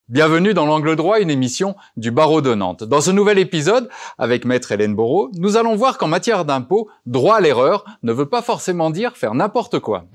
Bienvenue dans l'Angle droit, une émission du barreau de Nantes. Dans ce nouvel épisode, avec Maître Hélène Bourreau, nous allons voir qu'en matière d'impôt, droit à l'erreur ne veut pas forcément dire faire n'importe quoi.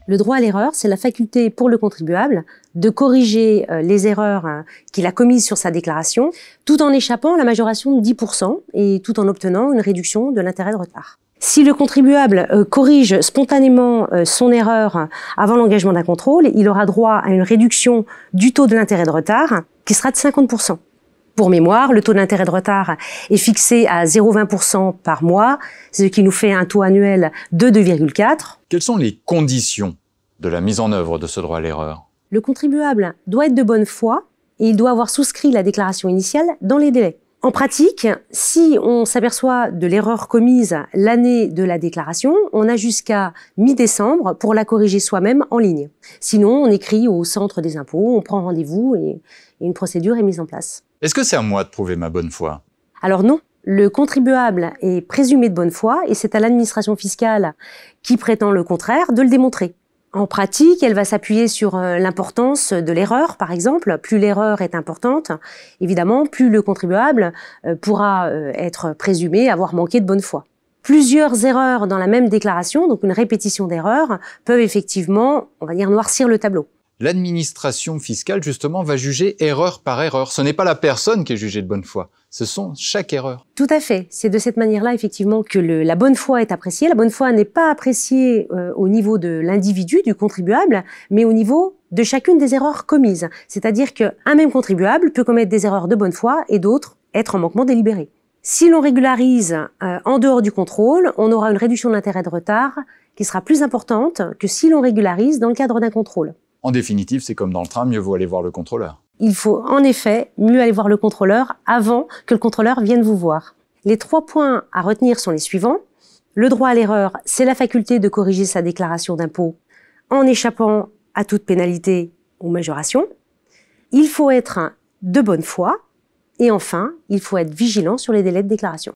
Le droit à l'erreur, c'est la faculté pour le contribuable de corriger les erreurs qu'il a commises sur sa déclaration, tout en échappant à la majoration de 10% et tout en obtenant une réduction de l'intérêt de retard. Si le contribuable corrige spontanément son erreur avant l'engagement d'un contrôle, il aura droit à une réduction du taux de l'intérêt de retard qui sera de 50%. Pour mémoire, le taux d'intérêt de retard est fixé à 0,20% par mois, ce qui nous fait un taux annuel de 2,4. Quelles sont les conditions de la mise en œuvre de ce droit à l'erreur? Le contribuable doit être de bonne foi et il doit avoir souscrit la déclaration initiale dans les délais. En pratique, si on s'aperçoit de l'erreur commise l'année de la déclaration, on a jusqu'à mi-décembre pour la corriger soi-même en ligne. Sinon, on écrit au centre des impôts, on prend rendez-vous et une procédure est mise en place. Est-ce que c'est à moi de prouver ma bonne foi? Alors non, le contribuable est présumé de bonne foi et c'est à l'administration fiscale qui prétend le contraire de le démontrer. En pratique, elle va s'appuyer sur l'importance de l'erreur, par exemple. Plus l'erreur est importante, évidemment, plus le contribuable pourra être présumé avoir manqué de bonne foi. Plusieurs erreurs dans la même déclaration, donc une répétition d'erreurs, peuvent effectivement, on va dire, noircir le tableau. L'administration fiscale, justement, va juger erreur par erreur. Ce n'est pas la personne qui est jugée de bonne foi, ce sont chaque erreur. Tout à fait. C'est de cette manière-là, effectivement, que la bonne foi est appréciée. La bonne foi n'est pas appréciée au niveau de l'individu, du contribuable, mais au niveau de chacune des erreurs commises. C'est-à-dire qu'un même contribuable peut commettre des erreurs de bonne foi et d'autres être en manquement délibéré. Si l'on régularise en dehors du contrôle, on aura une réduction de l'intérêt de retard qui sera plus importante que si l'on régularise dans le cadre d'un contrôle. En définitive, c'est comme dans le train, mieux vaut aller voir le contrôleur. Il faut en effet mieux aller voir le contrôleur avant que le contrôleur vienne vous voir. Les 3 points à retenir sont les suivants. Le droit à l'erreur, c'est la faculté de corriger sa déclaration d'impôt en échappant à toute pénalité ou majoration. Il faut être de bonne foi. Et enfin, il faut être vigilant sur les délais de déclaration.